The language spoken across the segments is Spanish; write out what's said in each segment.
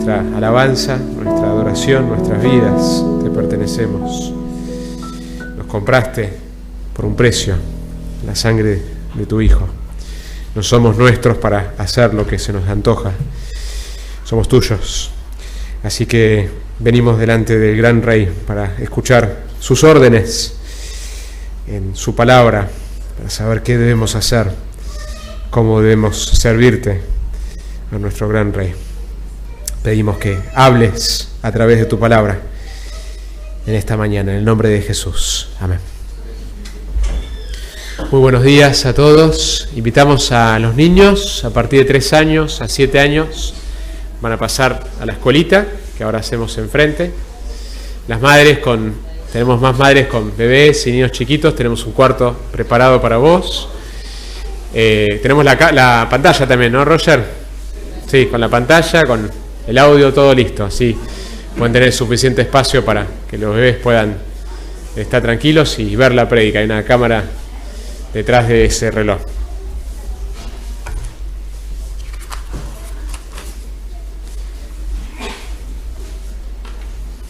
nuestra alabanza, nuestra adoración, nuestras vidas te pertenecemos. Nos compraste por un precio, la sangre de tu Hijo. No somos nuestros para hacer lo que se nos antoja, somos tuyos. Así que venimos delante del gran Rey para escuchar sus órdenes en su palabra, para saber qué debemos hacer, cómo debemos servirte a nuestro gran Rey. Pedimos que hables a través de tu palabra en esta mañana, en el nombre de Jesús. Amén. Muy buenos días a todos. Invitamos a los niños a partir de 3 años a 7 años. Van a pasar a la escuelita, que ahora hacemos enfrente. Las madres, tenemos más madres con bebés y niños chiquitos, tenemos un cuarto preparado para vos. Tenemos la pantalla también, ¿no, Roger? Sí, con la pantalla, con el audio, todo listo. Así pueden tener suficiente espacio para que los bebés puedan estar tranquilos y ver la prédica. Hay una cámara detrás de ese reloj.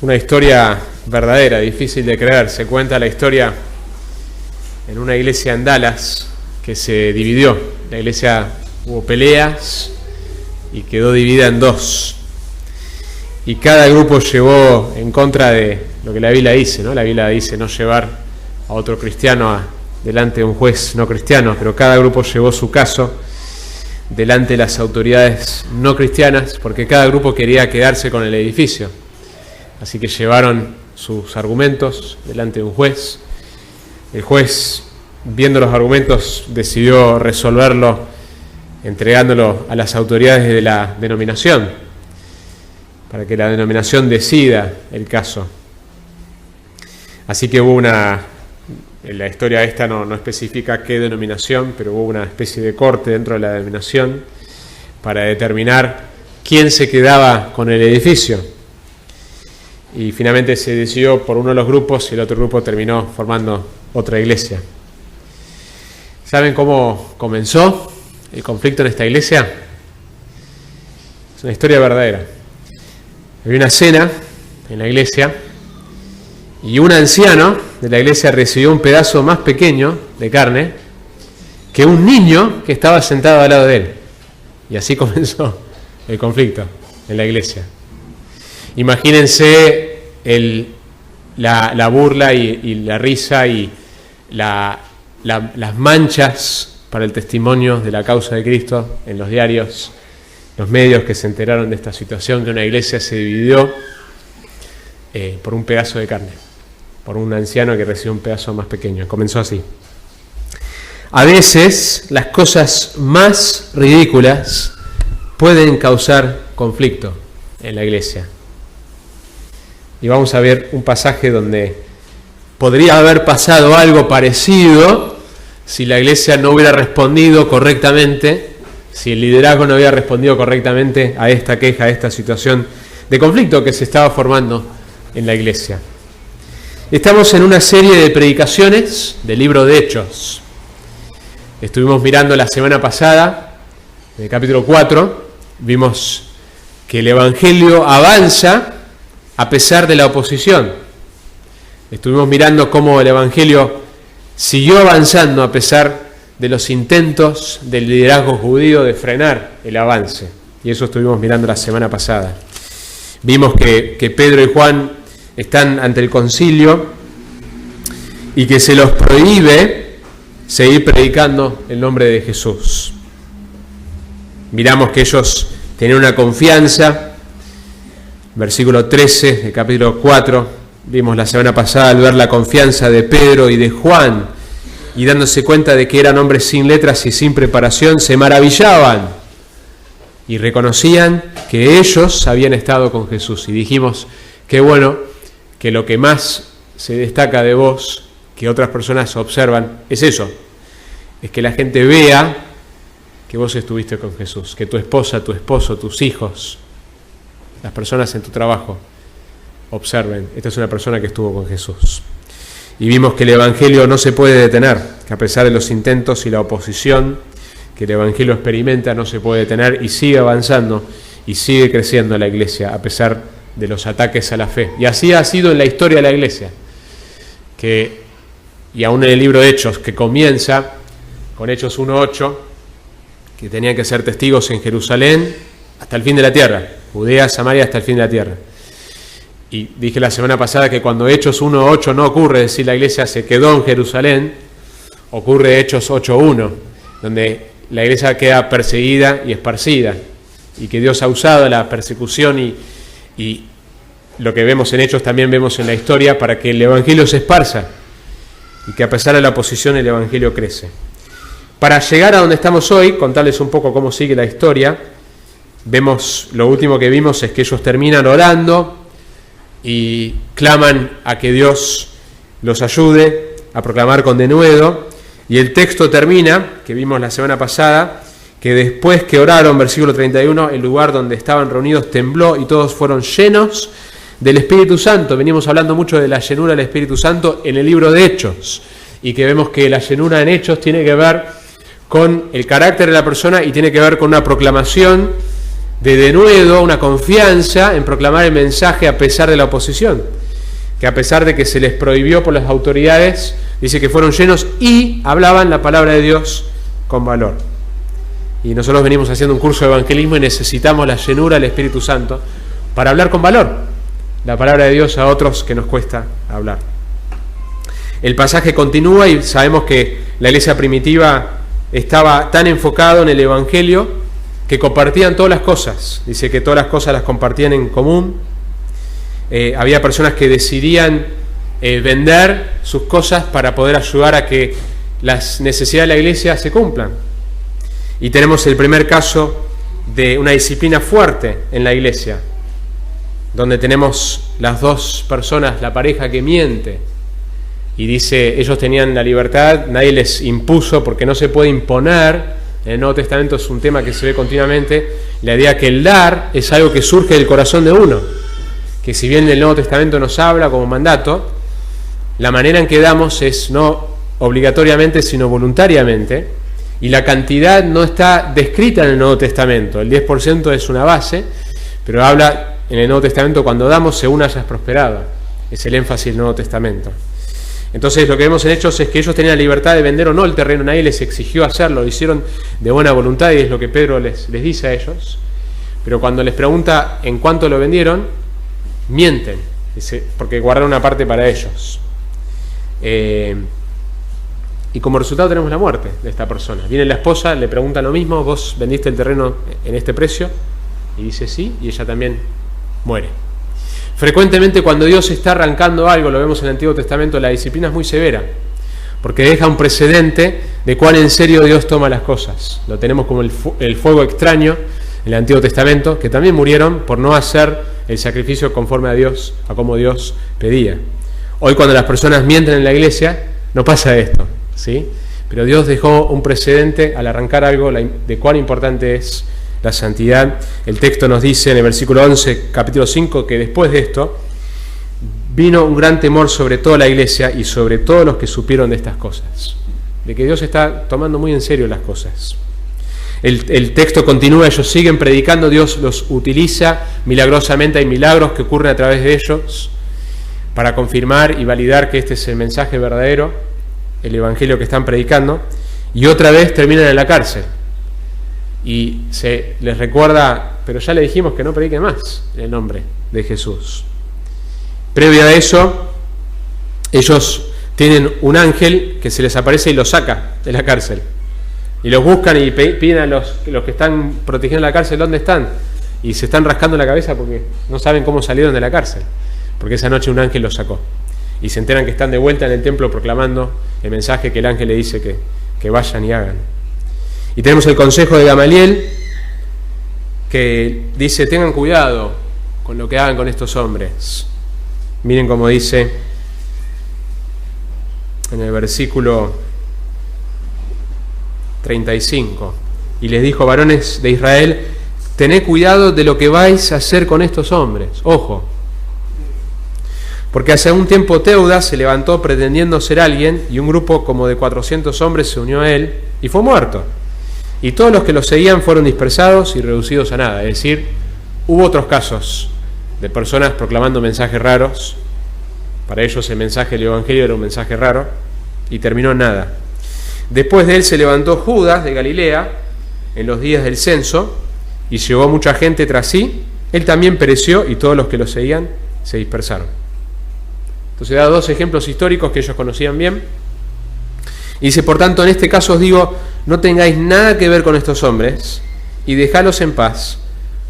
Una historia verdadera, difícil de creer. Se cuenta la historia en una iglesia en Dallas que se dividió. La iglesia hubo peleas y quedó dividida en 2. Y cada grupo llevó en contra de lo que la Biblia dice, ¿no? La Biblia dice no llevar a otro cristiano delante de un juez no cristiano, pero cada grupo llevó su caso delante de las autoridades no cristianas, porque cada grupo quería quedarse con el edificio. Así que llevaron sus argumentos delante de un juez. El juez, viendo los argumentos, decidió resolverlo entregándolo a las autoridades de la denominación, para que la denominación decida el caso. Así que hubo la historia esta no especifica qué denominación, pero hubo una especie de corte dentro de la denominación para determinar quién se quedaba con el edificio. Y finalmente se decidió por uno de los grupos y el otro grupo terminó formando otra iglesia. ¿Saben cómo comenzó el conflicto en esta iglesia? Es una historia verdadera. Había una cena en la iglesia y un anciano de la iglesia recibió un pedazo más pequeño de carne que un niño que estaba sentado al lado de él. Y así comenzó el conflicto en la iglesia. Imagínense la burla y la risa y las manchas para el testimonio de la causa de Cristo en los diarios, los medios que se enteraron de esta situación, que una iglesia se dividió por un pedazo de carne, por un anciano que recibió un pedazo más pequeño. Comenzó así. A veces las cosas más ridículas pueden causar conflicto en la iglesia. Y vamos a ver un pasaje donde podría haber pasado algo parecido si la iglesia no hubiera respondido correctamente, si el liderazgo no hubiera respondido correctamente a esta queja, a esta situación de conflicto que se estaba formando en la iglesia. Estamos en una serie de predicaciones del libro de Hechos. Estuvimos mirando la semana pasada, en el capítulo 4, vimos que el Evangelio avanza a pesar de la oposición. Estuvimos mirando cómo el Evangelio siguió avanzando a pesar de los intentos del liderazgo judío de frenar el avance. Y eso estuvimos mirando la semana pasada. Vimos que Pedro y Juan están ante el concilio y que se los prohíbe seguir predicando el nombre de Jesús. Miramos que ellos tenían una confianza. Versículo 13 del capítulo 4, vimos la semana pasada al ver la confianza de Pedro y de Juan y dándose cuenta de que eran hombres sin letras y sin preparación, se maravillaban y reconocían que ellos habían estado con Jesús. Y dijimos, qué bueno que lo que más se destaca de vos, que otras personas observan, es eso, es que la gente vea que vos estuviste con Jesús, que tu esposa, tu esposo, tus hijos, las personas en tu trabajo observen, esta es una persona que estuvo con Jesús. Y vimos que el Evangelio no se puede detener, que a pesar de los intentos y la oposición que el Evangelio experimenta, no se puede detener y sigue avanzando y sigue creciendo la iglesia a pesar de los ataques a la fe. Y así ha sido en la historia de la iglesia, y aún en el libro de Hechos, que comienza con Hechos 1:8, que tenían que ser testigos en Jerusalén hasta el fin de la tierra, Judea, Samaria, hasta el fin de la tierra. Y dije la semana pasada que cuando Hechos 1:8 no ocurre, es decir, la iglesia se quedó en Jerusalén, ocurre Hechos 8:1, donde la iglesia queda perseguida y esparcida, y que Dios ha usado la persecución y lo que vemos en Hechos también vemos en la historia para que el evangelio se esparza y que a pesar de la oposición el evangelio crece. Para llegar a donde estamos hoy, contarles un poco cómo sigue la historia, lo último que vimos es que ellos terminan orando y claman a que Dios los ayude a proclamar con denuedo, y el texto termina, que vimos la semana pasada, que después que oraron, versículo 31, el lugar donde estaban reunidos tembló y todos fueron llenos del Espíritu Santo. Venimos hablando mucho de la llenura del Espíritu Santo en el libro de Hechos, y que vemos que la llenura en Hechos tiene que ver con el carácter de la persona y tiene que ver con una proclamación de denuedo, una confianza en proclamar el mensaje a pesar de la oposición, que a pesar de que se les prohibió por las autoridades, dice que fueron llenos y hablaban la palabra de Dios con valor. Y nosotros venimos haciendo un curso de evangelismo y necesitamos la llenura del Espíritu Santo para hablar con valor la palabra de Dios a otros que nos cuesta hablar. El pasaje continúa y sabemos que la iglesia primitiva estaba tan enfocado en el evangelio que compartían todas las cosas. Dice que todas las cosas las compartían en común. Había personas que decidían vender sus cosas para poder ayudar a que las necesidades de la iglesia se cumplan. Y tenemos el primer caso de una disciplina fuerte en la iglesia, donde tenemos las dos personas, la pareja que miente, y dice, ellos tenían la libertad, nadie les impuso, porque no se puede imponer. En el Nuevo Testamento es un tema que se ve continuamente, la idea que el dar es algo que surge del corazón de uno, que si bien el Nuevo Testamento nos habla como mandato, la manera en que damos es no obligatoriamente, sino voluntariamente, y la cantidad no está descrita en el Nuevo Testamento. El 10% es una base, pero habla en el Nuevo Testamento cuando damos según hayas prosperado. Es el énfasis del Nuevo Testamento. Entonces lo que vemos en Hechos es que ellos tenían la libertad de vender o no el terreno, nadie les exigió hacerlo, lo hicieron de buena voluntad y es lo que Pedro les dice a ellos. Pero cuando les pregunta en cuánto lo vendieron, mienten, porque guardaron una parte para ellos. Y como resultado tenemos la muerte de esta persona. Viene la esposa, le pregunta lo mismo, ¿vos vendiste el terreno en este precio? Y dice sí, y ella también muere. Frecuentemente cuando Dios está arrancando algo, lo vemos en el Antiguo Testamento, la disciplina es muy severa, porque deja un precedente de cuán en serio Dios toma las cosas. Lo tenemos como el fuego extraño en el Antiguo Testamento, que también murieron por no hacer el sacrificio conforme a Dios, a como Dios pedía. Hoy cuando las personas mienten en la iglesia, no pasa esto, ¿sí? Pero Dios dejó un precedente al arrancar algo de cuán importante es la santidad. El texto nos dice en el versículo 11, capítulo 5, que después de esto vino un gran temor sobre toda la iglesia y sobre todos los que supieron de estas cosas, de que Dios está tomando muy en serio las cosas. El texto continúa, ellos siguen predicando, Dios los utiliza milagrosamente, hay milagros que ocurren a través de ellos para confirmar y validar que este es el mensaje verdadero, el evangelio que están predicando, y otra vez terminan en la cárcel. Y se les recuerda, pero ya le dijimos que no prediquen más en el nombre de Jesús. Previo a eso, ellos tienen un ángel que se les aparece y los saca de la cárcel. Y los buscan y piden a los que están protegiendo la cárcel dónde están. Y se están rascando la cabeza porque no saben cómo salieron de la cárcel. Porque esa noche un ángel los sacó. Y se enteran que están de vuelta en el templo proclamando el mensaje que el ángel le dice que vayan y hagan. Y tenemos el consejo de Gamaliel que dice, tengan cuidado con lo que hagan con estos hombres. Miren cómo dice en el versículo 35. Y les dijo, varones de Israel, tened cuidado de lo que vais a hacer con estos hombres. Ojo. Porque hace un tiempo Teudas se levantó pretendiendo ser alguien y un grupo como de 400 hombres se unió a él y fue muerto. Y todos los que lo seguían fueron dispersados y reducidos a nada. Es decir, Hubo otros casos de personas proclamando mensajes raros. Para ellos el mensaje del Evangelio era un mensaje raro y terminó en nada. Después de él se levantó Judas de Galilea en los días del censo y llevó mucha gente tras sí. Él también pereció y todos los que lo seguían se dispersaron. Entonces da dos ejemplos históricos que ellos conocían bien. Y dice, por tanto, en este caso os digo, no tengáis nada que ver con estos hombres y dejalos en paz,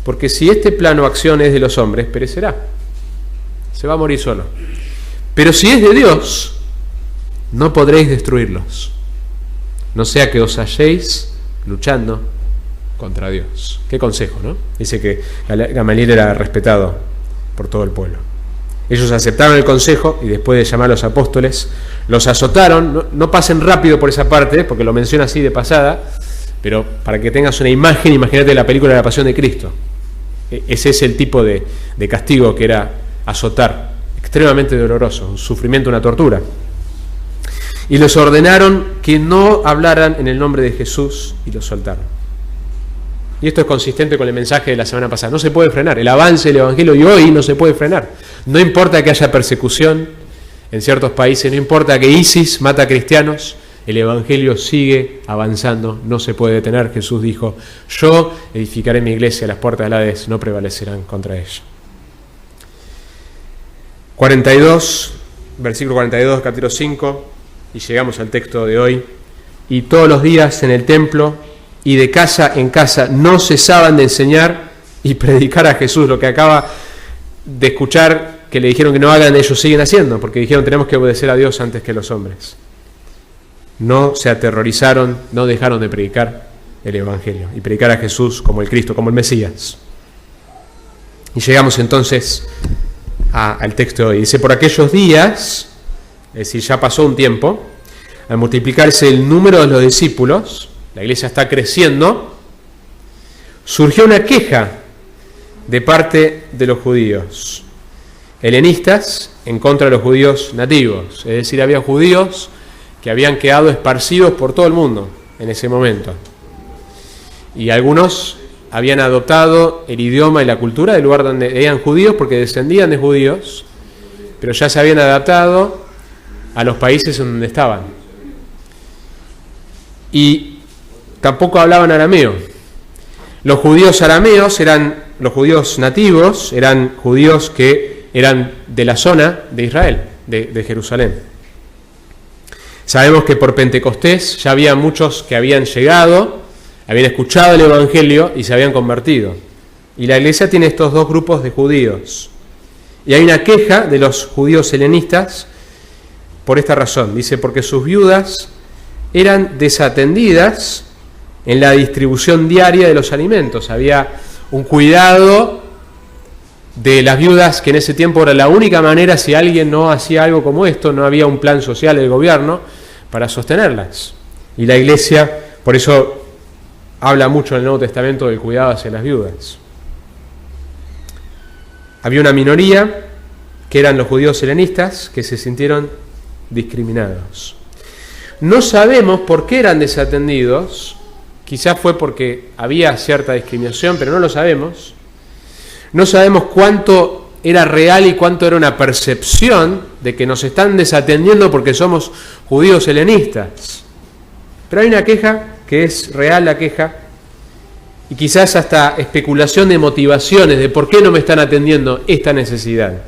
porque si este plano o acción es de los hombres, perecerá. Se va a morir solo. Pero si es de Dios, no podréis destruirlos. No sea que os halléis luchando contra Dios. Qué consejo, ¿no? Dice que Gamaliel era respetado por todo el pueblo. Ellos aceptaron el consejo y después de llamar a los apóstoles, los azotaron. No pasen rápido por esa parte, porque lo menciona así de pasada, pero para que tengas una imagen, imagínate la película de la Pasión de Cristo. Ese es el tipo de castigo que era azotar, extremadamente doloroso, un sufrimiento, una tortura. Y les ordenaron que no hablaran en el nombre de Jesús y los soltaron. Y esto es consistente con el mensaje de la semana pasada. No se puede frenar. El avance del Evangelio y hoy no se puede frenar. No importa que haya persecución en ciertos países, no importa que ISIS mata a cristianos, el Evangelio sigue avanzando, no se puede detener. Jesús dijo, yo edificaré mi iglesia, las puertas del Hades no prevalecerán contra ella. 42, versículo 42, capítulo 5, y llegamos al texto de hoy. Y todos los días en el templo y de casa en casa no cesaban de enseñar y predicar a Jesús. Lo que acaba de escuchar que le dijeron que no hagan, ellos siguen haciendo, porque dijeron tenemos que obedecer a Dios antes que los hombres. No se aterrorizaron, no dejaron de predicar el Evangelio y predicar a Jesús como el Cristo, como el Mesías. Y llegamos entonces al texto de hoy. Dice, por aquellos días, es decir, ya pasó un tiempo, al multiplicarse el número de los discípulos, la iglesia está creciendo, surgió una queja de parte de los judíos helenistas en contra de los judíos nativos. Es decir, había judíos que habían quedado esparcidos por todo el mundo en ese momento. Y algunos habían adoptado el idioma y la cultura del lugar donde eran judíos porque descendían de judíos, pero ya se habían adaptado a los países en donde estaban. Y tampoco hablaban arameo. Los judíos arameos los judíos nativos eran judíos que eran de la zona de Israel, de Jerusalén. Sabemos que por Pentecostés ya había muchos que habían llegado, habían escuchado el Evangelio y se habían convertido. Y la iglesia tiene estos dos grupos de judíos. Y hay una queja de los judíos helenistas por esta razón. Dice, porque sus viudas eran desatendidas en la distribución diaria de los alimentos. Había un cuidado de las viudas que en ese tiempo era la única manera, si alguien no hacía algo como esto, no había un plan social del gobierno para sostenerlas. Y la iglesia, por eso habla mucho en el Nuevo Testamento del cuidado hacia las viudas. Había una minoría que eran los judíos helenistas que se sintieron discriminados. No sabemos por qué eran desatendidos. Quizás fue porque había cierta discriminación, pero no lo sabemos. No sabemos cuánto era real y cuánto era una percepción de que nos están desatendiendo porque somos judíos helenistas. Pero hay una queja que es real, la queja, y quizás hasta especulación de motivaciones de por qué no me están atendiendo esta necesidad.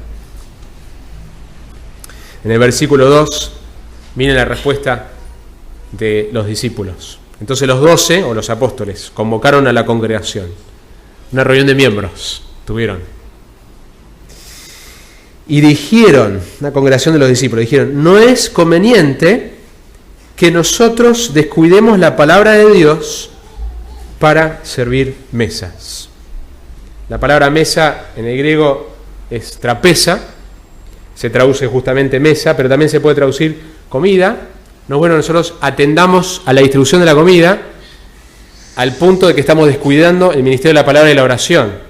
En el versículo 2 viene la respuesta de los discípulos. Entonces los 12, o los apóstoles, convocaron a la congregación. Una reunión de miembros tuvieron. Y dijeron, una congregación de los discípulos, dijeron, no es conveniente que nosotros descuidemos la palabra de Dios para servir mesas. La palabra mesa en el griego es trapeza, se traduce justamente mesa, pero también se puede traducir comida. No es bueno que nosotros atendamos a la distribución de la comida al punto de que estamos descuidando el ministerio de la palabra y la oración.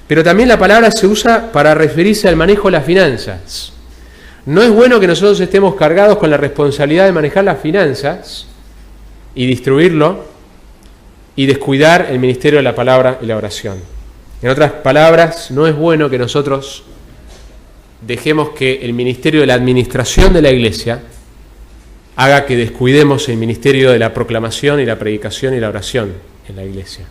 Pero también la palabra se usa para referirse al manejo de las finanzas. No es bueno que nosotros estemos cargados con la responsabilidad de manejar las finanzas y distribuirlo y descuidar el ministerio de la palabra y la oración. En otras palabras, no es bueno que nosotros dejemos que el ministerio de la administración de la iglesia haga que descuidemos el ministerio de la proclamación y la predicación y la oración en la iglesia.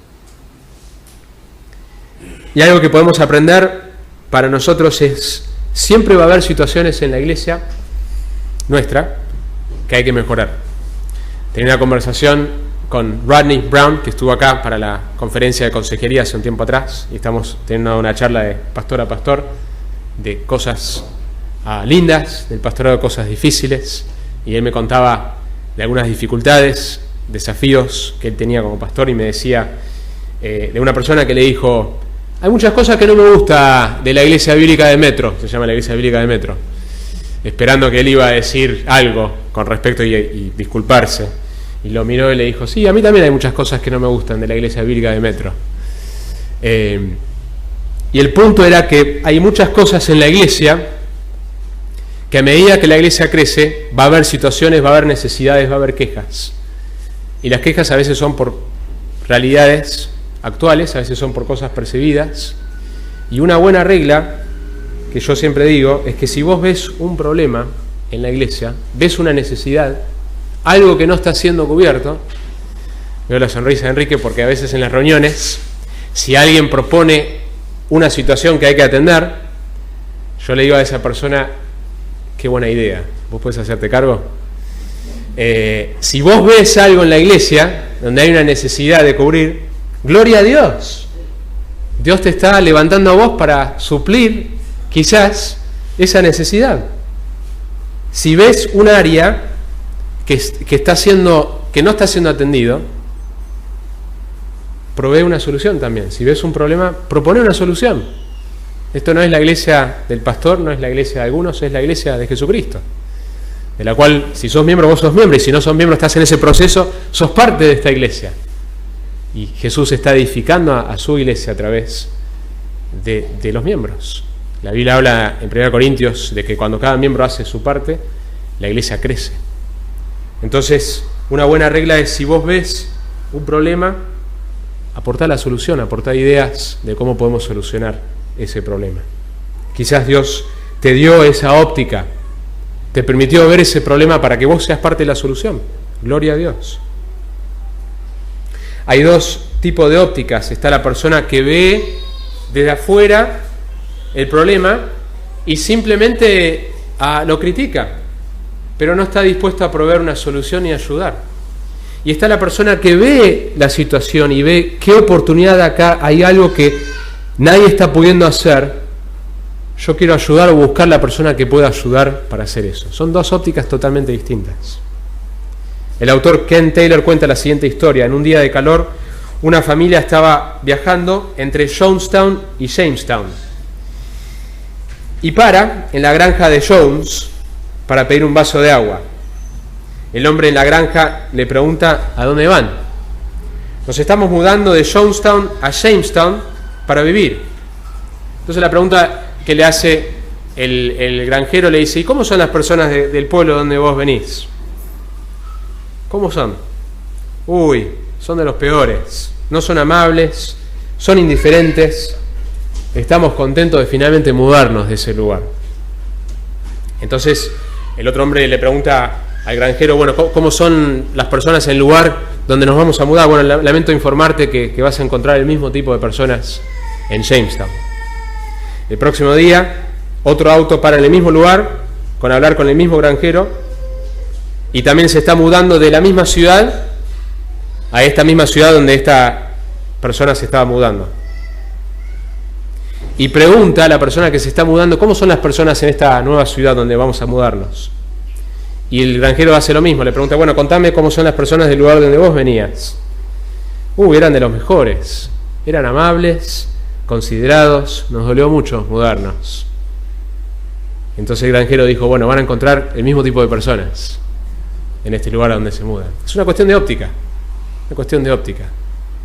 Y algo que podemos aprender para nosotros es, siempre va a haber situaciones en la iglesia nuestra que hay que mejorar. Tenía una conversación con Rodney Brown, que estuvo acá para la conferencia de consejería hace un tiempo atrás, y estamos teniendo una charla de pastor a pastor, de cosas lindas, del pastorado de cosas difíciles, y él me contaba de algunas dificultades, desafíos que él tenía como pastor, y me decía de una persona que le dijo: hay muchas cosas que no me gusta de la iglesia bíblica de Metro, se llama la iglesia bíblica de Metro, esperando que él iba a decir algo con respecto y disculparse, y lo miró y le dijo: sí, a mí también hay muchas cosas que no me gustan de la iglesia bíblica de Metro. Y el punto era que hay muchas cosas en la iglesia que a medida que la iglesia crece va a haber situaciones, va a haber necesidades, va a haber quejas. Y las quejas a veces son por realidades actuales, a veces son por cosas percibidas. Y una buena regla que yo siempre digo es que si vos ves un problema en la iglesia, ves una necesidad, algo que no está siendo cubierto, veo la sonrisa de Enrique porque a veces en las reuniones, si alguien propone una situación que hay que atender, yo le digo a esa persona: qué buena idea, ¿vos podés hacerte cargo? Si vos ves algo en la iglesia donde hay una necesidad de cubrir, gloria a Dios. Dios te está levantando a vos para suplir quizás esa necesidad. Si ves un área que no está siendo atendido, provee una solución también. Si ves un problema, propone una solución. Esto no es la iglesia del pastor, no es la iglesia de algunos, es la iglesia de Jesucristo, de la cual, si sos miembro, vos sos miembro, y si no sos miembro, estás en ese proceso, sos parte de esta iglesia. Y Jesús está edificando a su iglesia a través de los miembros. La Biblia habla en 1 Corintios de que cuando cada miembro hace su parte, la iglesia crece. Entonces, una buena regla es: si vos ves un problema, aportá la solución, aportá ideas de cómo podemos solucionar ese problema. Quizás Dios te dio esa óptica, te permitió ver ese problema para que vos seas parte de la solución. Gloria a Dios. Hay dos tipos de ópticas. Está la persona que ve desde afuera el problema y simplemente lo critica, pero no está dispuesto a proveer una solución y ayudar. Y está la persona que ve la situación y ve qué oportunidad acá, hay algo que nadie está pudiendo hacer, yo quiero ayudar, o buscar la persona que pueda ayudar para hacer eso. Son dos ópticas totalmente distintas. El autor Ken Taylor cuenta la siguiente historia. En un día de calor, una familia estaba viajando entre Jonestown y Jamestown y para en la granja de Jones para pedir un vaso de agua. El hombre en la granja le pregunta: ¿a dónde van? Nos estamos mudando de Jonestown a Jamestown para vivir. Entonces la pregunta que le hace el granjero le dice: ¿y cómo son las personas del pueblo donde vos venís? ¿Cómo son? Uy, son de los peores. No son amables, son indiferentes. Estamos contentos de finalmente mudarnos de ese lugar. Entonces el otro hombre le pregunta al granjero: bueno, ¿cómo son las personas en el lugar donde nos vamos a mudar? Bueno, lamento informarte que vas a encontrar el mismo tipo de personas en Jamestown. El próximo día, otro auto para en el mismo lugar, con hablar con el mismo granjero, y también se está mudando de la misma ciudad a esta misma ciudad donde esta persona se estaba mudando. Y pregunta a la persona que se está mudando: ¿cómo son las personas en esta nueva ciudad donde vamos a mudarnos? Y el granjero hace lo mismo, le pregunta: bueno, contame cómo son las personas del lugar donde vos venías. Eran de los mejores, eran amables, considerados, nos dolió mucho mudarnos. Entonces el granjero dijo: bueno, van a encontrar el mismo tipo de personas en este lugar donde se mudan. Es una cuestión de óptica,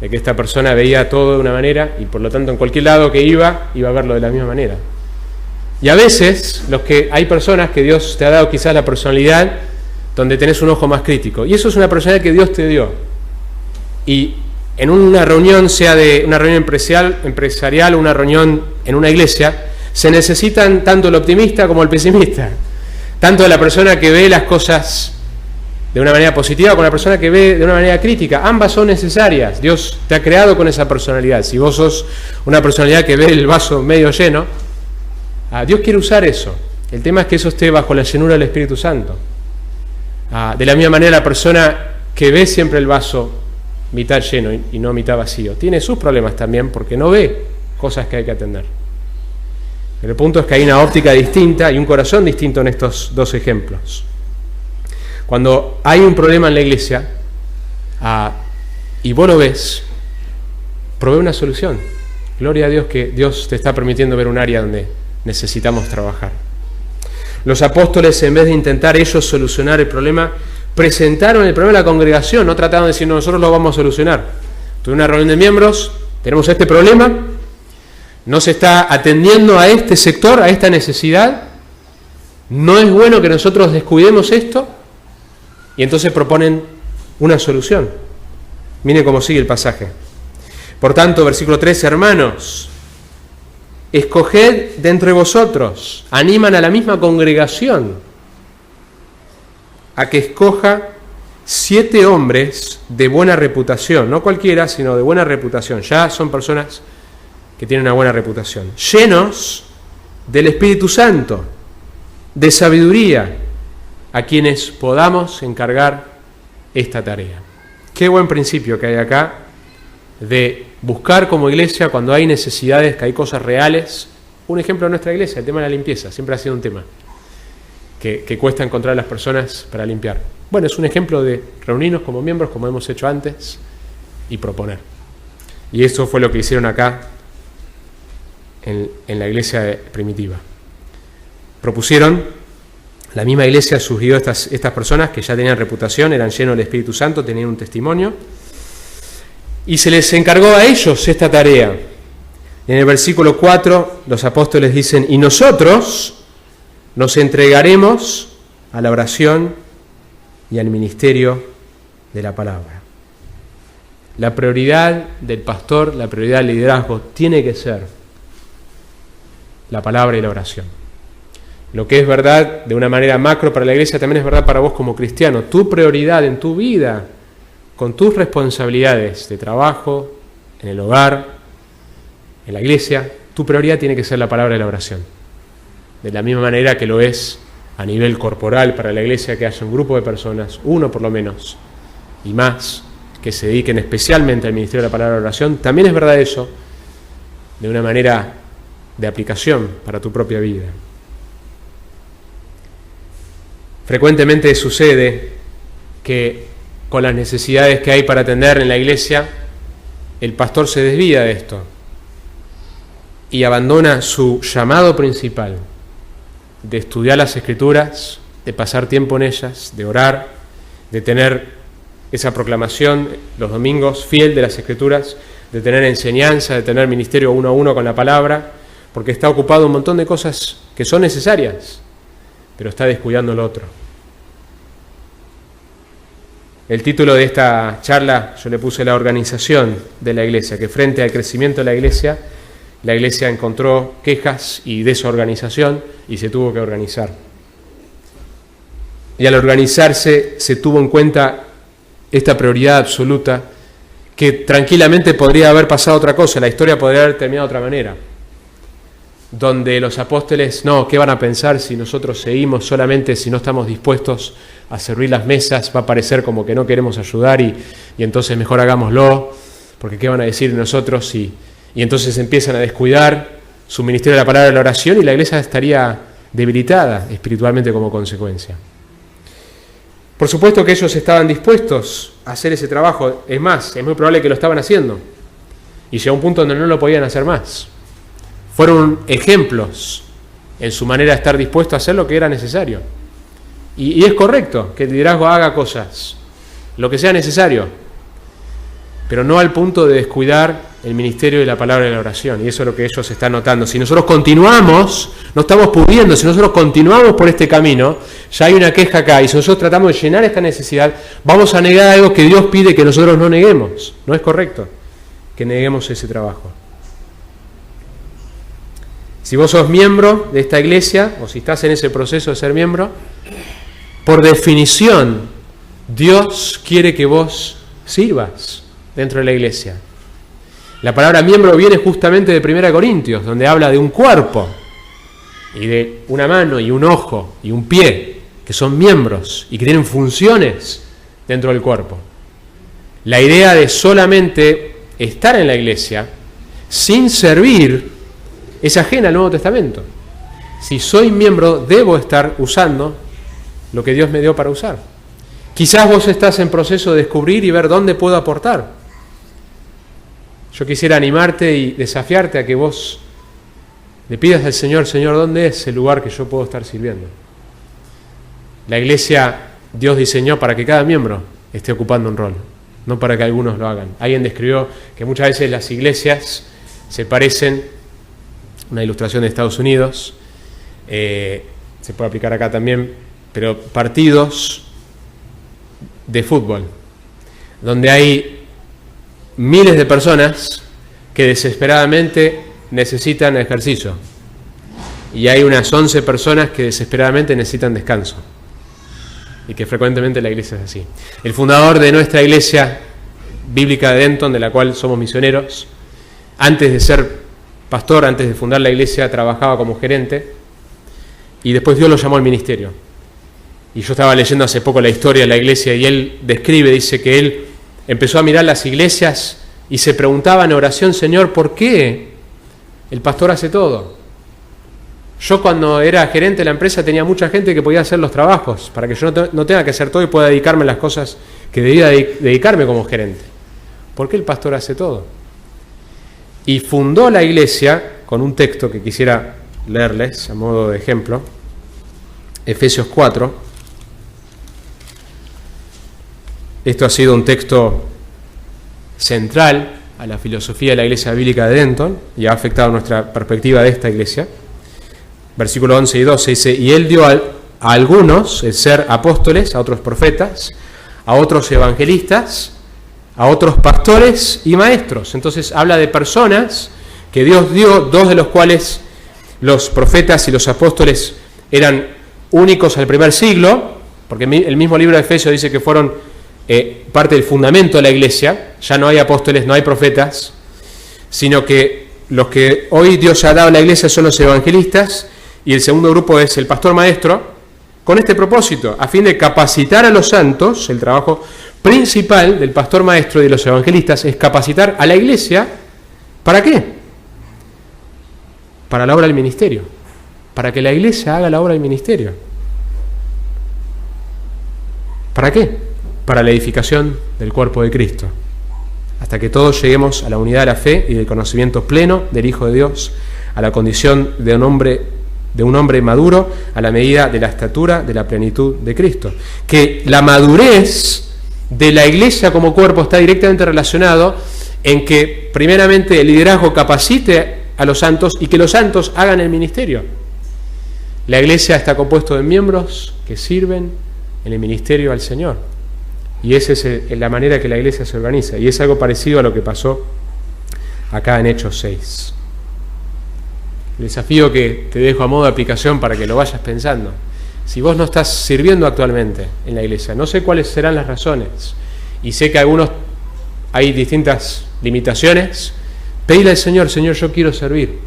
de que esta persona veía todo de una manera y por lo tanto en cualquier lado que iba a verlo de la misma manera. Y a veces hay personas que Dios te ha dado quizás la personalidad donde tenés un ojo más crítico, y eso es una personalidad que Dios te dio, y en una reunión, sea de una reunión empresarial o una reunión en una iglesia, se necesitan tanto el optimista como el pesimista, tanto la persona que ve las cosas de una manera positiva como la persona que ve de una manera crítica. Ambas son necesarias. Dios te ha creado con esa personalidad. Si vos sos una personalidad que ve el vaso medio lleno, Dios quiere usar eso. El tema es que eso esté bajo la llenura del Espíritu Santo. De la misma manera, la persona que ve siempre el vaso mitad lleno y no mitad vacío tiene sus problemas también, porque no ve cosas que hay que atender. Pero el punto es que hay una óptica distinta y un corazón distinto en estos dos ejemplos. Cuando hay un problema en la iglesia y vos lo ves, provee una solución. Gloria a Dios que Dios te está permitiendo ver un área donde necesitamos trabajar. Los apóstoles, en vez de intentar ellos solucionar el problema, presentaron el problema a la congregación, no trataron de decir nosotros lo vamos a solucionar. Tuve una reunión de miembros, tenemos este problema, no se está atendiendo a este sector, a esta necesidad, no es bueno que nosotros descuidemos esto, y entonces proponen una solución. Miren cómo sigue el pasaje. Por tanto, versículo 13, hermanos, escoged de entre vosotros, animan a la misma congregación a que escoja 7 hombres de buena reputación, no cualquiera, sino de buena reputación. Ya son personas que tienen una buena reputación, llenos del Espíritu Santo, de sabiduría, a quienes podamos encargar esta tarea. Qué buen principio que hay acá de buscar como iglesia cuando hay necesidades, que hay cosas reales. Un ejemplo de nuestra iglesia, el tema de la limpieza, siempre ha sido un tema que cuesta encontrar a las personas para limpiar. Bueno, es un ejemplo de reunirnos como miembros, como hemos hecho antes, y proponer. Y eso fue lo que hicieron acá en la iglesia primitiva. Propusieron, la misma iglesia surgió estas personas que ya tenían reputación, eran llenos del Espíritu Santo, tenían un testimonio, y se les encargó a ellos esta tarea. En el versículo 4, los apóstoles dicen, y nosotros nos entregaremos a la oración y al ministerio de la palabra. La prioridad del pastor, la prioridad del liderazgo tiene que ser la palabra y la oración. Lo que es verdad de una manera macro para la iglesia también es verdad para vos como cristiano. Tu prioridad en tu vida, con tus responsabilidades de trabajo, en el hogar, en la iglesia, tu prioridad tiene que ser la palabra y la oración. De la misma manera que lo es a nivel corporal para la iglesia, que haya un grupo de personas, uno por lo menos, y más, que se dediquen especialmente al ministerio de la palabra y la oración, también es verdad eso, de una manera de aplicación para tu propia vida. Frecuentemente sucede que con las necesidades que hay para atender en la iglesia, el pastor se desvía de esto y abandona su llamado principal de estudiar las Escrituras, de pasar tiempo en ellas, de orar, de tener esa proclamación los domingos fiel de las Escrituras, de tener enseñanza, de tener ministerio uno a uno con la palabra, porque está ocupado un montón de cosas que son necesarias, pero está descuidando lo otro. El título de esta charla yo le puse la organización de la iglesia, que frente al crecimiento de la iglesia encontró quejas y desorganización y se tuvo que organizar. Y al organizarse se tuvo en cuenta esta prioridad absoluta, que tranquilamente podría haber pasado otra cosa, la historia podría haber terminado de otra manera, donde los apóstoles, no, ¿qué van a pensar si nosotros seguimos solamente, si no estamos dispuestos a servir las mesas? Va a parecer como que no queremos ayudar y entonces mejor hagámoslo, porque ¿qué van a decir de nosotros? Y entonces empiezan a descuidar su ministerio de la palabra y la oración y la iglesia estaría debilitada espiritualmente como consecuencia. Por supuesto que ellos estaban dispuestos a hacer ese trabajo, es más, es muy probable que lo estaban haciendo, y llegó un punto donde no lo podían hacer más. Fueron ejemplos en su manera de estar dispuestos a hacer lo que era necesario. Y es correcto que el liderazgo haga cosas, lo que sea necesario. pero no al punto de descuidar el ministerio de la palabra y la oración, y eso es lo que ellos están notando. Si nosotros continuamos, no estamos pudiendo, si nosotros continuamos por este camino, ya hay una queja acá, y si nosotros tratamos de llenar esta necesidad, vamos a negar algo que Dios pide que nosotros no neguemos. No es correcto que neguemos ese trabajo. Si vos sos miembro de esta iglesia, o si estás en ese proceso de ser miembro, por definición, Dios quiere que vos sirvas dentro de la iglesia. La palabra miembro viene justamente de 1 Corintios, donde habla de un cuerpo, y de una mano, y un ojo, y un pie, que son miembros, y que tienen funciones dentro del cuerpo. La idea de solamente estar en la iglesia, sin servir, es ajena al Nuevo Testamento. Si soy miembro, debo estar usando lo que Dios me dio para usar. Quizás vos estás en proceso de descubrir y ver dónde puedo aportar. Yo quisiera animarte y desafiarte a que vos le pidas al Señor, Señor, ¿dónde es el lugar que yo puedo estar sirviendo? La iglesia Dios diseñó para que cada miembro esté ocupando un rol, no para que algunos lo hagan. Alguien describió que muchas veces las iglesias se parecen, una ilustración de Estados Unidos, se puede aplicar acá también, pero partidos de fútbol, donde hay miles de personas que desesperadamente necesitan ejercicio, y hay unas 11 personas que desesperadamente necesitan descanso, y que frecuentemente la iglesia es así. El fundador de nuestra iglesia bíblica de Denton, de la cual somos misioneros, antes de ser pastor, antes de fundar la iglesia, trabajaba como gerente, y después Dios lo llamó al ministerio. Y yo estaba leyendo hace poco la historia de la iglesia, y él describe, dice que él empezó a mirar las iglesias y se preguntaba en oración, Señor, ¿por qué el pastor hace todo? Yo cuando era gerente de la empresa tenía mucha gente que podía hacer los trabajos, para que yo no tenga que hacer todo y pueda dedicarme a las cosas que debía dedicarme como gerente. ¿Por qué el pastor hace todo? Y fundó la iglesia con un texto que quisiera leerles a modo de ejemplo, Efesios 4. Esto ha sido un texto central a la filosofía de la iglesia bíblica de Denton y ha afectado nuestra perspectiva de esta iglesia. Versículo 11 y 12 dice, y él dio a algunos el ser apóstoles, a otros profetas, a otros evangelistas, a otros pastores y maestros. Entonces habla de personas que Dios dio, dos de los cuales los profetas y los apóstoles eran únicos al primer siglo, porque el mismo libro de Efesios dice que fueron parte del fundamento de la iglesia. Ya no hay apóstoles, no hay profetas, sino que los que hoy Dios ha dado a la iglesia son los evangelistas, y el segundo grupo es el pastor maestro, con este propósito, a fin de capacitar a los santos. El trabajo principal del pastor maestro y de los evangelistas es capacitar a la iglesia. ¿Para qué? Para la obra del ministerio, para que la iglesia haga la obra del ministerio. ¿Para qué? Para la edificación del cuerpo de Cristo, hasta que todos lleguemos a la unidad de la fe y del conocimiento pleno del Hijo de Dios, a la condición de un hombre maduro, a la medida de la estatura de la plenitud de Cristo. Que la madurez de la iglesia como cuerpo está directamente relacionado en que primeramente el liderazgo capacite a los santos y que los santos hagan el ministerio. La iglesia está compuesta de miembros que sirven en el ministerio al Señor, y esa es la manera que la iglesia se organiza, y es algo parecido a lo que pasó acá en Hechos 6. El desafío que te dejo a modo de aplicación para que lo vayas pensando: si vos no estás sirviendo actualmente en la iglesia, no sé cuáles serán las razones, y sé que hay distintas limitaciones, pedile al Señor, Señor, yo quiero servir,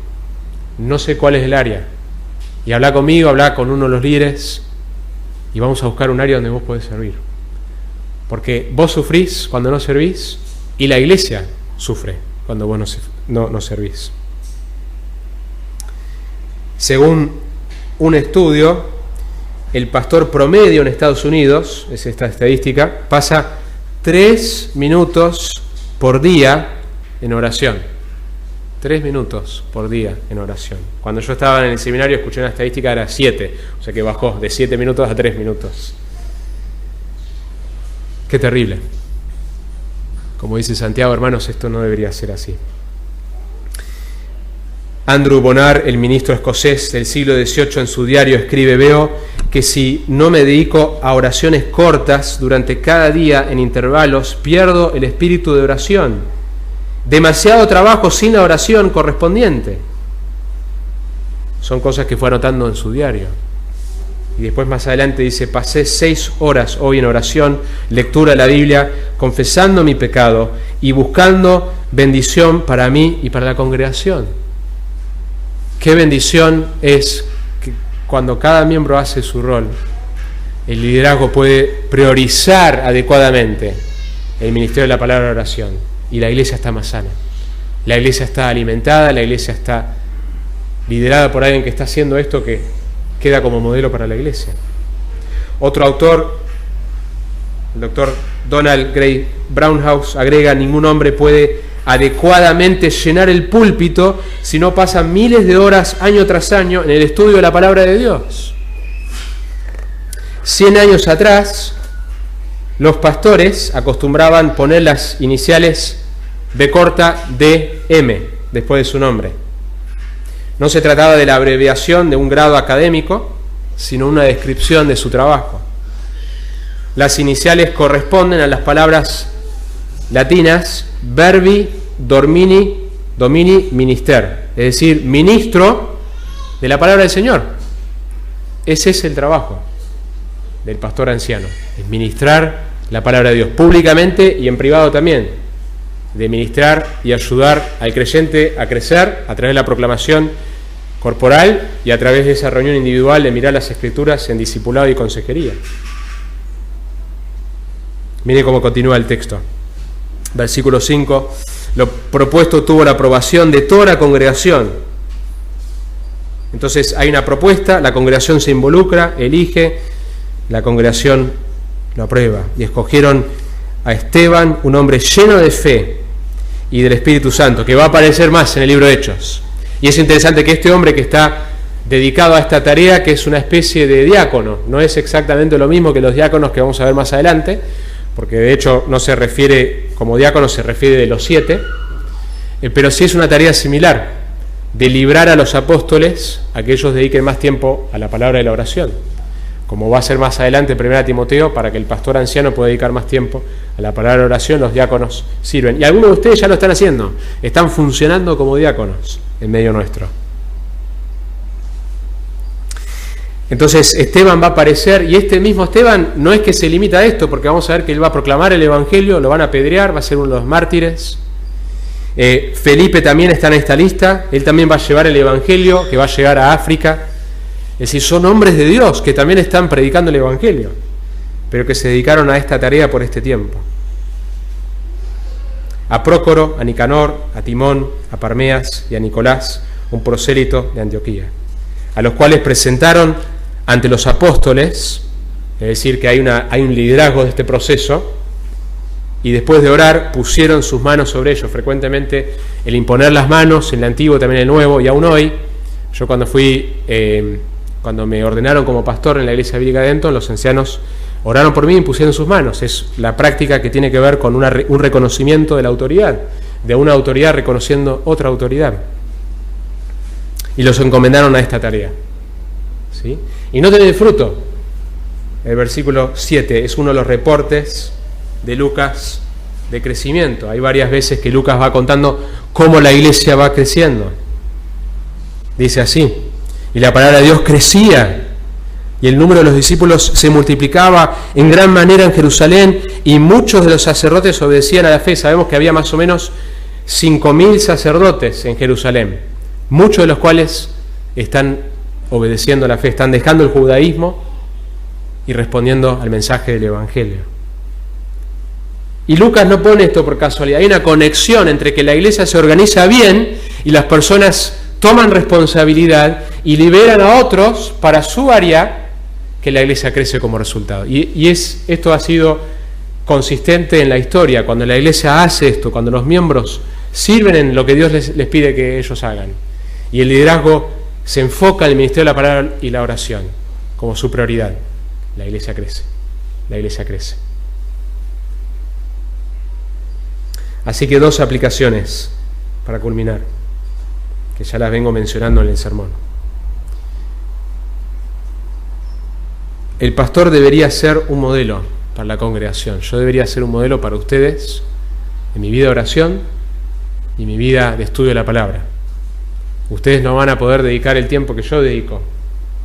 no sé cuál es el área, y habla conmigo, habla con uno de los líderes, y vamos a buscar un área donde vos podés servir, porque vos sufrís cuando no servís, y la iglesia sufre cuando vos no servís. Según un estudio, el pastor promedio en Estados Unidos, es esta estadística, pasa 3 minutos por día en oración. 3 minutos por día en oración. Cuando yo estaba en el seminario escuché una estadística, era 7, o sea que bajó de 7 minutos a 3 minutos. Qué terrible. Como dice Santiago, hermanos, esto no debería ser así. Andrew Bonar, el ministro escocés del siglo XVIII, en su diario escribe: veo que si no me dedico a oraciones cortas durante cada día en intervalos, pierdo el espíritu de oración. Demasiado trabajo sin la oración correspondiente. Son cosas que fue anotando en su diario. Y después más adelante dice: pasé 6 horas hoy en oración, lectura de la Biblia, confesando mi pecado y buscando bendición para mí y para la congregación. Qué bendición es que cuando cada miembro hace su rol, el liderazgo puede priorizar adecuadamente el ministerio de la palabra de oración y la iglesia está más sana. La iglesia está alimentada, la iglesia está liderada por alguien que está haciendo esto, que queda como modelo para la iglesia. Otro autor, el doctor Donald Gray Brownhouse, agrega: ningún hombre puede adecuadamente llenar el púlpito si no pasa miles de horas año tras año en el estudio de la palabra de Dios. 100 años atrás, los pastores acostumbraban poner las iniciales B corta DM después de su nombre. No se trataba de la abreviación de un grado académico, sino una descripción de su trabajo. Las iniciales corresponden a las palabras latinas verbi domini minister, es decir, ministro de la palabra del Señor. Ese es el trabajo del pastor anciano, es ministrar la palabra de Dios públicamente y en privado también, de ministrar y ayudar al creyente a crecer a través de la proclamación corporal y a través de esa reunión individual de mirar las Escrituras en discipulado y consejería. Mire cómo continúa el texto. Versículo 5: lo propuesto tuvo la aprobación de toda la congregación. Entonces hay una propuesta, la congregación se involucra, elige, la congregación lo aprueba. Y escogieron a Esteban, un hombre lleno de fe y del Espíritu Santo, que va a aparecer más en el libro de Hechos. Y es interesante que este hombre que está dedicado a esta tarea, que es una especie de diácono, no es exactamente lo mismo que los diáconos que vamos a ver más adelante, porque de hecho no se refiere como diácono, se refiere de los 7, pero sí es una tarea similar, de librar a los apóstoles a que ellos dediquen más tiempo a la palabra de la oración, como va a ser más adelante 1 Timoteo, para que el pastor anciano pueda dedicar más tiempo a la palabra de oración. Los diáconos sirven, y algunos de ustedes ya lo están haciendo, están funcionando como diáconos en medio nuestro. Entonces Esteban va a aparecer, y este mismo Esteban no es que se limita a esto, porque vamos a ver que él va a proclamar el Evangelio, lo van a apedrear, va a ser uno de los mártires. Felipe también está en esta lista, él también va a llevar el Evangelio, que va a llegar a África. Es decir, son hombres de Dios que también están predicando el Evangelio, pero que se dedicaron a esta tarea por este tiempo. A Prócoro, a Nicanor, a Timón, a Parmeas y a Nicolás, un prosélito de Antioquía, a los cuales presentaron ante los apóstoles, es decir, que hay un liderazgo de este proceso, y después de orar pusieron sus manos sobre ellos. Frecuentemente el imponer las manos, en el Antiguo, también en el Nuevo, y aún hoy, yo cuando me ordenaron como pastor en la iglesia bíblica de Denton, los ancianos oraron por mí y pusieron sus manos. Es la práctica que tiene que ver con un reconocimiento de la autoridad, de una autoridad reconociendo otra autoridad. Y los encomendaron a esta tarea, ¿sí? Y no tiene fruto. El versículo 7 es uno de los reportes de Lucas de crecimiento. Hay varias veces que Lucas va contando cómo la iglesia va creciendo. Dice así: y la palabra de Dios crecía, y el número de los discípulos se multiplicaba en gran manera en Jerusalén, y muchos de los sacerdotes obedecían a la fe. Sabemos que había más o menos 5.000 sacerdotes en Jerusalén, muchos de los cuales están obedeciendo a la fe, están dejando el judaísmo y respondiendo al mensaje del Evangelio. Y Lucas no pone esto por casualidad. Hay una conexión entre que la iglesia se organiza bien y las personas toman responsabilidad y liberan a otros para su área, que la iglesia crece como resultado. Y esto ha sido consistente en la historia. Cuando la iglesia hace esto, cuando los miembros sirven en lo que Dios les pide que ellos hagan, y el liderazgo se enfoca en el ministerio de la palabra y la oración como su prioridad, la iglesia crece. La iglesia crece. Así que 2 aplicaciones para culminar, que ya las vengo mencionando en el sermón. El pastor debería ser un modelo para la congregación. Yo debería ser un modelo para ustedes en mi vida de oración y mi vida de estudio de la palabra. Ustedes no van a poder dedicar el tiempo que yo dedico,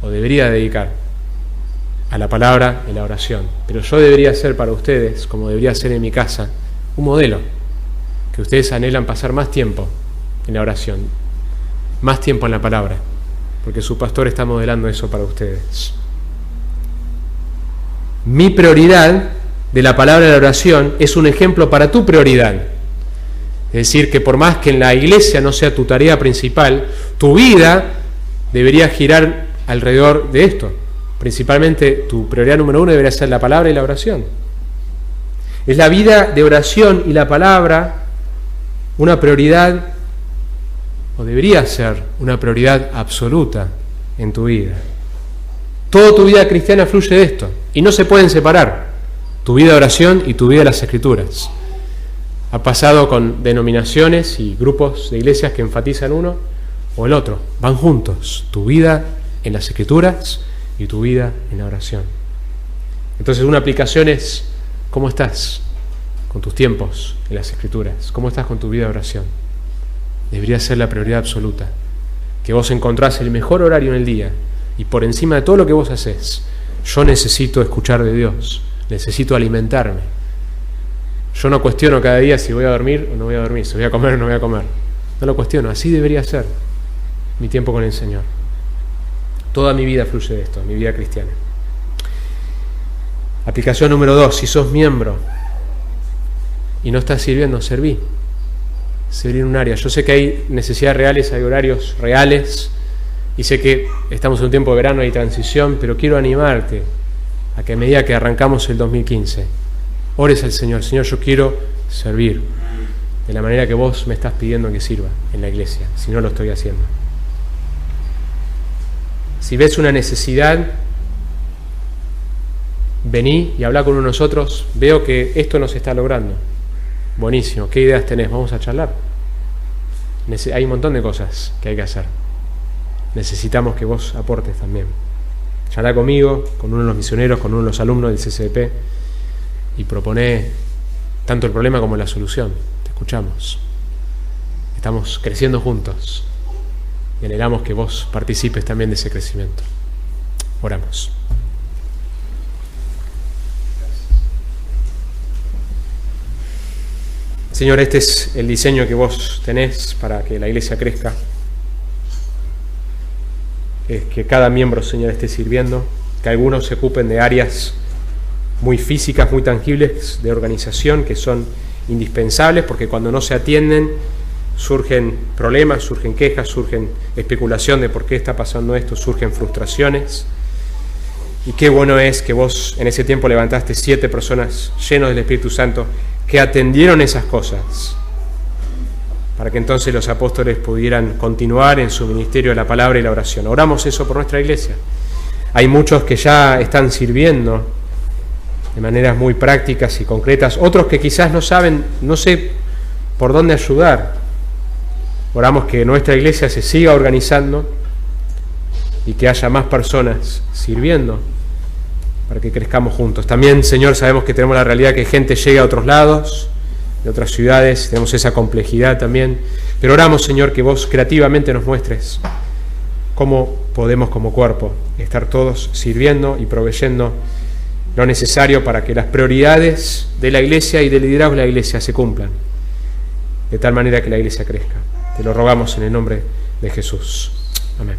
o debería dedicar, a la palabra y la oración. Pero yo debería ser para ustedes, como debería ser en mi casa, un modelo, que ustedes anhelan pasar más tiempo en la oración, más tiempo en la palabra, porque su pastor está modelando eso para ustedes. Mi prioridad de la palabra y la oración es un ejemplo para tu prioridad. Es decir, que por más que en la iglesia no sea tu tarea principal, tu vida debería girar alrededor de esto. Principalmente tu prioridad número 1 debería ser la palabra y la oración. Es la vida de oración y la palabra una prioridad, o debería ser una prioridad absoluta en tu vida. Toda tu vida cristiana fluye de esto, y no se pueden separar, tu vida de oración y tu vida de las Escrituras. Ha pasado con denominaciones y grupos de iglesias que enfatizan uno o el otro, van juntos, tu vida en las Escrituras y tu vida en la oración. Entonces una aplicación es, ¿cómo estás con tus tiempos en las Escrituras? ¿Cómo estás con tu vida de oración? Debería ser la prioridad absoluta, que vos encontrás el mejor horario en el día, y por encima de todo lo que vos haces, yo necesito escuchar de Dios, necesito alimentarme. Yo no cuestiono cada día si voy a dormir o no voy a dormir, si voy a comer o no voy a comer. No lo cuestiono, así debería ser mi tiempo con el Señor. Toda mi vida fluye de esto, mi vida cristiana. Aplicación número 2, si sos miembro y no estás sirviendo, serví. Serví en un área. Yo sé que hay necesidades reales, hay horarios reales, y sé que estamos en un tiempo de verano, hay transición, pero quiero animarte a que a medida que arrancamos el 2015, ores al Señor. Señor, yo quiero servir de la manera que vos me estás pidiendo que sirva en la iglesia, si no lo estoy haciendo. Si ves una necesidad, vení y habla con uno de nosotros. Veo que esto no se está logrando. Buenísimo, ¿qué ideas tenés? Vamos a charlar. Hay un montón de cosas que hay que hacer. Necesitamos que vos aportes también. Charlá conmigo, con uno de los misioneros, con uno de los alumnos del CCP, y proponé tanto el problema como la solución. Te escuchamos. Estamos creciendo juntos y anhelamos que vos participes también de ese crecimiento. Oramos. Señor, este es el diseño que vos tenés para que la iglesia crezca. Es que cada miembro, Señor, esté sirviendo, que algunos se ocupen de áreas muy físicas, muy tangibles de organización, que son indispensables, porque cuando no se atienden surgen problemas, surgen quejas, surgen especulación de por qué está pasando esto, surgen frustraciones. Y qué bueno es que vos en ese tiempo levantaste 7 personas llenos del Espíritu Santo que atendieron esas cosas, para que entonces los apóstoles pudieran continuar en su ministerio de la palabra y la oración. Oramos eso por nuestra iglesia. Hay muchos que ya están sirviendo de maneras muy prácticas y concretas, otros que quizás no saben, no sé por dónde ayudar. Oramos que nuestra iglesia se siga organizando y que haya más personas sirviendo para que crezcamos juntos. También, Señor, sabemos que tenemos la realidad que gente llega a otros lados, de otras ciudades, tenemos esa complejidad también, pero oramos, Señor, que vos creativamente nos muestres cómo podemos como cuerpo estar todos sirviendo y proveyendo lo necesario para que las prioridades de la iglesia y del liderazgo de la iglesia se cumplan, de tal manera que la iglesia crezca. Te lo rogamos en el nombre de Jesús. Amén.